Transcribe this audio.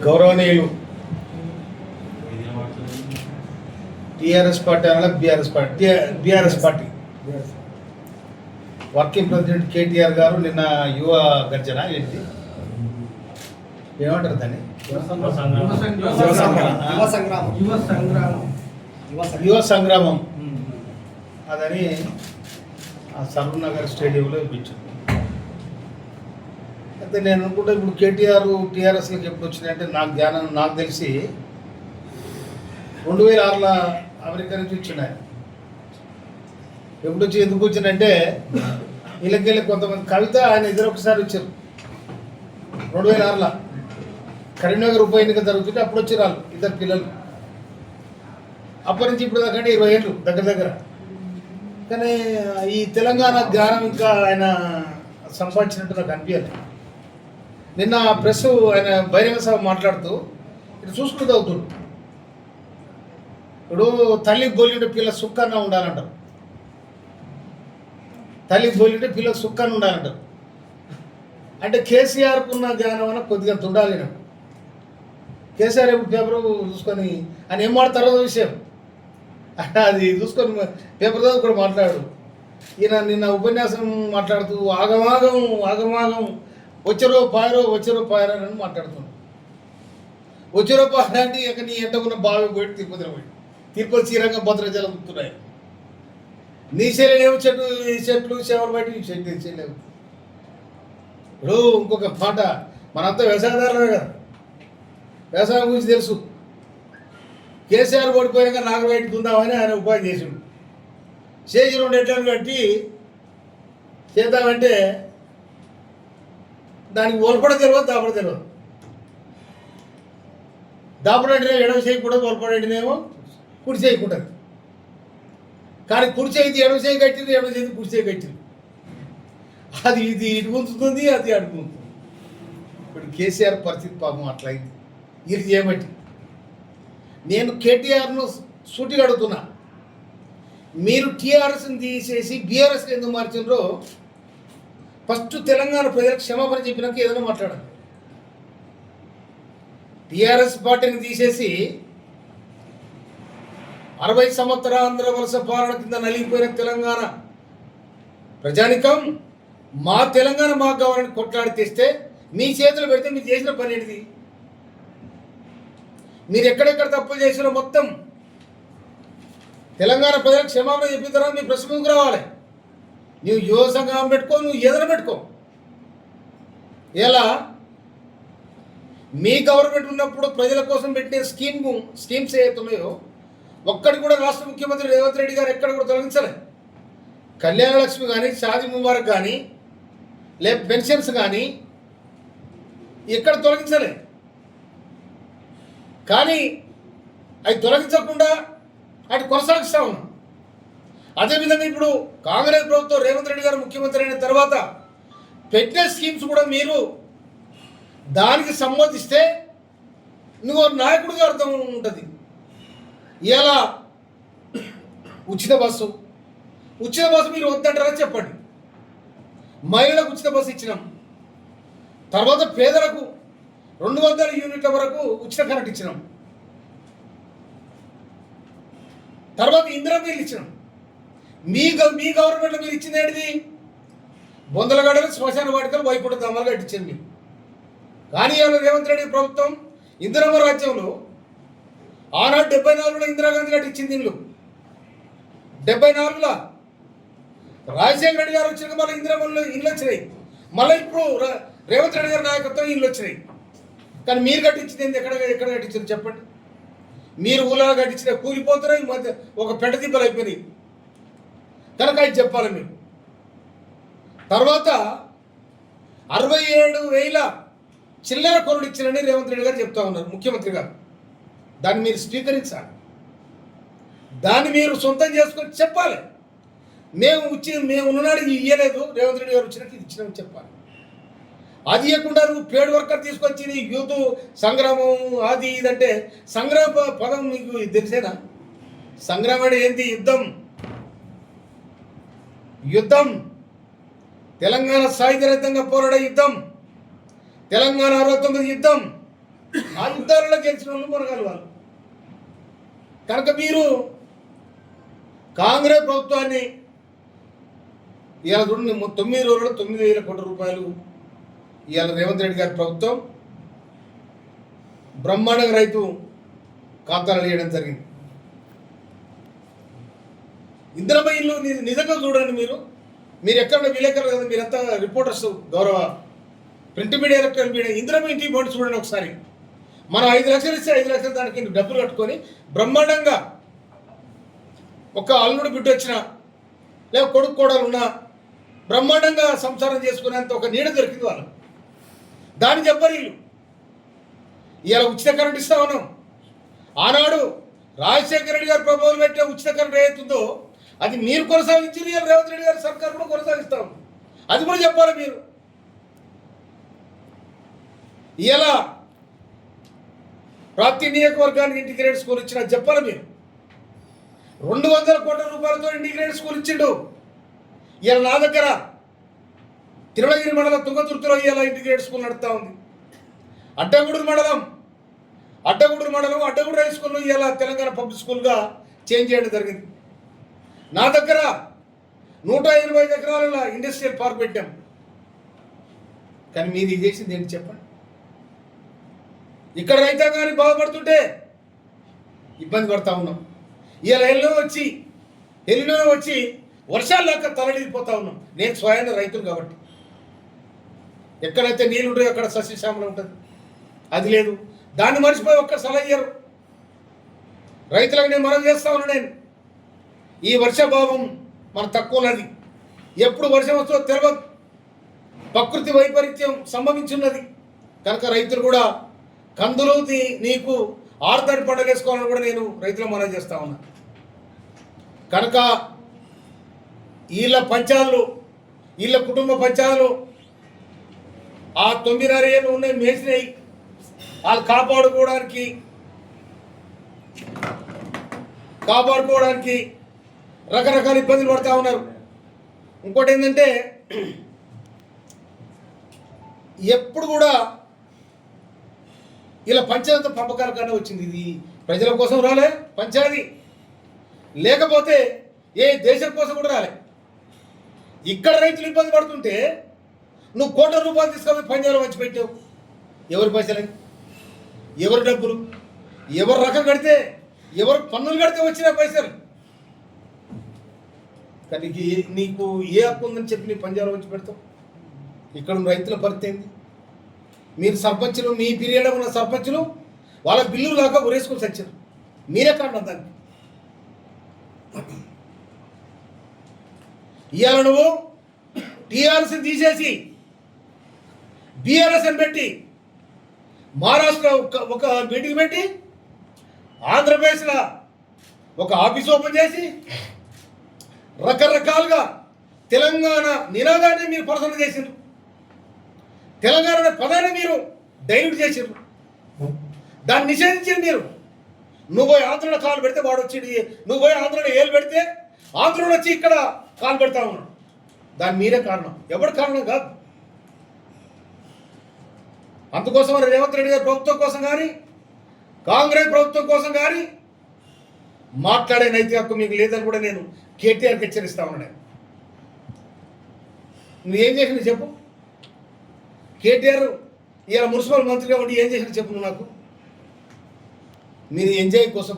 గౌరవనీయులు TRS party అనాలి, BRS party working president KTR గారు నిన్న యువ గర్జన ఏంటి ఏమంటారు దాన్ని యువ సంగ్రామం అదని సరూర్ నగర్ స్టేడియంలో ఇప్పించారు. అయితే నేను అనుకుంటే ఇప్పుడు కేటీఆర్ టీఆర్ఎస్లకు ఎప్పుడు వచ్చినాయంటే నాకు తెలిసి 2006లో అమెరికా నుంచి వచ్చినాయి. ఎప్పుడు వచ్చి ఎందుకు వచ్చిందంటే వీళ్ళకెళ్ళి కొంతమంది కవిత ఆయన ఇద్దరు ఒకసారి వచ్చారు 2006లో కరీంనగర్ ఉప ఎన్నిక జరుగుతుంటే అప్పుడు వచ్చి రాళ్ళు ఇద్దరు పిల్లలు. అప్పటి నుంచి ఇప్పుడు దాకా 20 ఏళ్ళు దగ్గర. కానీ ఈ తెలంగాణ జ్ఞానం ఇంకా ఆయన సంపాదించినట్టు నాకు అనిపించాలి. నిన్న ప్రెస్ ఆయన బహిరంగ సభ మాట్లాడుతూ ఇటు చూసుకుంటూ అవుతుంది. ఇప్పుడు తల్లి బోలింటే పిల్ల సుక్కన్న ఉండాలంటారు, తల్లి బోలింటే పిల్ల సుక్కన్న ఉండాలంటారు. అంటే కేసీఆర్కు ఉన్న జ్ఞానం అన్న కొద్దిగా తుండాలి. నాకు కేసీఆర్ ఎప్పుడు పేపర్ చూసుకొని ఆయన ఏం మాట్లాడతారో విషయం అది చూసుకొని పేపర్ చదువు కూడా మాట్లాడు. ఈయన నిన్న ఉపన్యాసం మాట్లాడుతూ ఆగమాగం వచ్చరో పాయరో అని మాట్లాడుతున్నాడు. వచ్చరో పాయర అంటే ఇక నీ ఎంటకున్న బావి పోయి తిరుపతి శ్రీరంగం భద్రాచలం గుర్తున్నాయి. నీ చెల్లెలేమో చెట్లు చేపలు బయట నీ చెట్టు చెల్లెవు. ఇప్పుడు ఇంకొక మాట, మనంతా వ్యవసాయదారులమే కదా, వ్యవసాయం గురించి తెలుసు. కేసీఆర్ ఓడిపోయాక నాకు బయటకు ఉందామని ఆయన ఉపాయం చేసిండు. చేసి 2 ఎడ్లను కట్టి చేద్దామంటే దానికి ఒలపడ తెలియదు, దాపడ తెలియదు. దాపడంటేనే ఎడవ చేయకూడదు, ఒలపడంటేనేమో కుడి చేయకూడదు. కానీ కుడి చేయి ఎడవ చేయి కట్టింది, ఎడవ చేయి కుడి చేయి కట్టింది. అది ఇది ఇటు గుంతుంది, అది అటు గుంతుంది. ఇప్పుడు కేసీఆర్ పరిస్థితి పాపం అట్లయింది. ఇది చేయబట్టి నేను కేటీఆర్ను సూటిగా అడుగుతున్నా, మీరు టీఆర్ఎస్ని తీసేసి బీఆర్ఎస్ని ఎందుకు మార్చిండ్రో ఫస్ట్ తెలంగాణ ప్రజలకు క్షమాపణ చెప్పినాక ఏదైనా మాట్లాడాలి. టీఆర్ఎస్ పార్టీని తీసేసి 60 సంవత్సరాల ఆంధ్ర వలస పాలన కింద నలిగిపోయిన తెలంగాణ ప్రజానికం మా తెలంగాణ మాకు కావాలని కొట్లాడి తెస్తే మీ చేతులు పెడితే మీరు చేసిన పని ఏంటిది? మీరు ఎక్కడెక్కడ తప్పులు చేసినా మొత్తం తెలంగాణ ప్రజలకు క్షమాపణ చెప్పిన తర్వాత మీ ప్రశ్న ముందుకు రావాలి. నువ్వు యువ సంఘం పెట్టుకో, నువ్వు ఏదైనా పెట్టుకో. ఎలా మీ గవర్నమెంట్ ఉన్నప్పుడు ప్రజల కోసం పెట్టిన స్కీమ్స్ ఏవైతున్నాయో ఒక్కడి కూడా రాష్ట్ర ముఖ్యమంత్రి రేవంత్ రెడ్డి గారు ఎక్కడ కూడా తొలగించలే. కళ్యాణ లక్ష్మి కానీ, షాదీ ముబారక్ కానీ, లేక పెన్షన్స్ కానీ ఎక్కడ తొలగించలే. కానీ అవి తొలగించకుండా అటు కొనసాగిస్తూ ఉన్నాం. అదేవిధంగా ఇప్పుడు కాంగ్రెస్ ప్రభుత్వం రేవంత్ రెడ్డి గారు ముఖ్యమంత్రి అయిన తర్వాత పెట్టిన స్కీమ్స్ కూడా మీరు దానికి సమ్మతిస్తే నువ్వు నాయకుడిగా అర్థం ఉంటుంది. ఇలా ఉచిత బస్సు మీరు వద్దంటారా చెప్పండి. మహిళలకు ఉచిత బస్సు ఇచ్చినాం. తర్వాత పేదలకు 200 యూనిట్ల వరకు ఉచిత కరెంట్ ఇచ్చినాం. తర్వాత ఇందిరా బిల్లు ఇచ్చినాం. మీ గవర్నమెంట్లో మీరు ఇచ్చింది ఏంటిది? బొందలగడలు, శ్మశాన వాటికలు, వైకుంఠ ధామాలు కట్టించింది మీరు. కానీ ఇవాళ రేవంత్ రెడ్డి ప్రభుత్వం ఇందిరమ్మ రాజ్యంలో ఆనాడు 74లో ఇందిరాగాంధీ గారు ఇచ్చింది ఇల్లు. 74లో రాజశేఖర రెడ్డి గారు వచ్చినాక మళ్ళీ ఇందిరమ్మలో ఇల్లు వచ్చినాయి. మళ్ళీ ఇప్పుడు రేవంత్ రెడ్డి గారి నాయకత్వం ఇల్లు వచ్చినాయి. కానీ మీరు కట్టించింది ఏంది? ఎక్కడ కట్టించారు చెప్పండి. మీరు ఊళ్ళో కట్టించిన కూలిపోతున్నాయి, మధ్య ఒక పెంట దిబ్బలు అయిపోయినాయి. కనుక అది చెప్పాలి మీరు. తర్వాత 67,000 చిల్లర కొనుడు ఇచ్చినని రేవంత్ రెడ్డి గారు చెప్తా ఉన్నారు ముఖ్యమంత్రి గారు. దాన్ని మీరు స్వీకరించాలి. దాన్ని మీరు సొంతం చేసుకొని చెప్పాలి. మేము ఉన్ననాడు ఇవ్వలేదు, రేవంత్ రెడ్డి గారు వచ్చినాక ఇది ఇచ్చినామని చెప్పాలి. అది ఇవ్వకుండా నువ్వు పేడ్ వర్కర్ తీసుకొచ్చి నీ యూత్ సంగ్రామం అది ఇదంటే, సంగ్రామ పదం మీకు తెలిసేనా? సంగ్రామం అంటే ఏంటి? యుద్ధం. తెలంగాణ సాయుధరహితంగా పోరాడే యుద్ధం, తెలంగాణ 69 యుద్ధం, ఆ యుద్ధాలలో గెలిచిన వాళ్ళు మునగాలి వాళ్ళు. కనుక మీరు కాంగ్రెస్ ప్రభుత్వాన్ని ఇవాళ చూడండి 9 రోజుల్లో 9,000 కోట్ల రూపాయలు ఇవాళ రేవంత్ రెడ్డి గారి ప్రభుత్వం బ్రహ్మాండంగా రైతు ఖాతాలు వేయడం జరిగింది. ఇందిరమ్మ ఇల్లు నిజంగా చూడండి, మీరు ఎక్కడ విలేకరులు కదా, మీరంతా రిపోర్టర్స్, గౌరవ print media, electronic media, Indiramma ఇంటికి పోటీ చూడండి ఒకసారి. మనం 5 లక్షలు ఇస్తే 5 లక్షలు దానికి డబ్బులు కట్టుకొని బ్రహ్మాండంగా ఒక అల్లుడు బిడ్డ వచ్చిన లేక కొడుకు కోడలు ఉన్నా బ్రహ్మాండంగా సంసారం చేసుకునేంత ఒక నీడ దొరికింది వాళ్ళు. దాన్ని చెప్పరు వీళ్ళు. ఇవాళ ఉచిత కరెంట్ ఇస్తా ఉన్నాం. ఆనాడు రాజశేఖర రెడ్డి గారు ప్రభుత్వం పెట్టే ఉచిత కరెంట్ ఏదైతుందో అది మీరు కొనసాగించారు. ఇవాళ రేవంత్ రెడ్డి గారి సర్కార్ కూడా కొనసాగిస్తాం. అది కూడా చెప్పాలి మీరు. ఇవాళ ప్రతి నియోజకవర్గానికి ఇంటిగ్రేటెడ్ స్కూల్ ఇచ్చిన చెప్పాలి మీరు. 200 కోట్ల రూపాయలతో ఇంటిగ్రేటెడ్ స్కూల్ ఇచ్చిండు. ఇవాళ నా దగ్గర తిరుమలగిరి మండలం తుంగతుర్తిలో ఇవాళ ఇంటిగ్రేటెడ్ స్కూల్ నడుస్తూ ఉంది. అడ్డగూడూరు మండలం అడ్డగూడూరు హై స్కూల్లో ఇవాళ తెలంగాణ పబ్లిక్ స్కూల్గా చేంజ్ చేయడం జరిగింది. నా దగ్గర 125 ఎకరాల ఇండస్ట్రియల్ పార్క్ పెట్టాం. కానీ మీది చేసింది ఏంటి చెప్పండి? ఇక్కడ రైతాంగాన్ని బాగుపడుతుంటే ఇబ్బంది పడతా ఉన్నాం. ఇవాళ ఎల్లులో వచ్చి వర్షాలు లేక తలడిపోతా ఉన్నాం. నేను స్వయాన రైతులు కాబట్టి ఎక్కడైతే నీళ్ళు ఉంటాయో అక్కడ సస్యశ్యామలం ఉంటుంది. అది లేదు. దాన్ని మర్చిపోయి ఒక్క సలహా ఇయ్యరు రైతులకు. నేను మనం చేస్తా ఉన్నా. నేను ఈ వర్షాభావం మన తక్కువ ఉన్నది. ఎప్పుడు వర్షం వస్తుందో తెలియదు. ప్రకృతి వైపరీత్యం సంభవించున్నది. కనుక రైతులు కూడా కందులు నీకు ఆరుతడి పంటలు వేసుకోవాలని కూడా నేను రైతులు మనం చేస్తా ఉన్నా. కనుక వీళ్ళ పంచాలు, వీళ్ళ కుటుంబ పంచాలు ఆ 9.5 ఏళ్ళు ఉన్నాయి మేసినాయి. వాళ్ళు కాపాడుకోవడానికి రకరకాల ఇబ్బందులు పడుతూ ఉన్నారు. ఇంకోటి ఏంటంటే ఎప్పుడు కూడా ఇలా పంచాయతీ పంపకాల కన్నా వచ్చింది. ఇది ప్రజల కోసం రాలే పంచాయతీ, లేకపోతే ఏ దేశం కోసం కూడా రాలే. ఇక్కడ రైతులు ఇబ్బంది పడుతుంటే నువ్వు కోట్ల రూపాయలు తీసుకొని పంజాబ్ వచ్చి పెట్టావు. ఎవరి పైసలని, ఎవరి డబ్బులు, ఎవరు రకం కడితే, ఎవరు పన్నులు కడితే వచ్చిన పైసలు. కానీ నీకు ఏ హక్కు ఉందని చెప్పి నీ పంజాబ్ వచ్చి పెడతావు? ఇక్కడ రైతుల పరిస్థితి ఏంది? మీరు సర్పంచులు, మీ పీరియడ్లో ఉన్న సర్పంచులు వాళ్ళ బిల్లులు లాగా ఉరేసుకొని వచ్చారు. మీరే కారణం దానికి. ఇవాళ నువ్వు టీఆర్ఎస్ని తీసేసి బీఆర్ఎస్ని పెట్టి మహారాష్ట్ర ఒక మీటింగ్ పెట్టి ఆంధ్రప్రదేశ్లో ఒక ఆఫీస్ ఓపెన్ చేసి రకరకాలుగా తెలంగాణ నినాదాన్ని మీరు ప్రదర్శన చేసిండ్రు. తెలంగాణ అనే పదాన్ని మీరు డైల్యూట్ చేసిండ్రు. దాన్ని నిషేధించారు మీరు. నువ్వు పోయి ఆంధ్రలో కాలు పెడితే వాడు వచ్చి, నువ్వు పోయి ఆంధ్రలో ఏలు పెడితే ఆంధ్రలో వచ్చి ఇక్కడ కాలు పెడతా ఉన్నాడు. దాని మీరే కారణం, ఎవరి కారణం కాదు. అందుకోసం రేవంత్ రెడ్డి గారి ప్రభుత్వం కోసం కానీ కాంగ్రెస్ ప్రభుత్వం కోసం కానీ మాట్లాడే నైతిక హక్కు మీకు లేదని కూడా నేను కేటీఆర్కి హెచ్చరిస్తా ఉన్నాను. నువ్వేం చేసిన చెప్పు. కేటీఆర్ ఇలా మున్సిపల్ మంత్రిగా ఉండి ఏం చేసిన చెప్పు నువ్వు నాకు. మీరు ఎంజాయ్ కోసం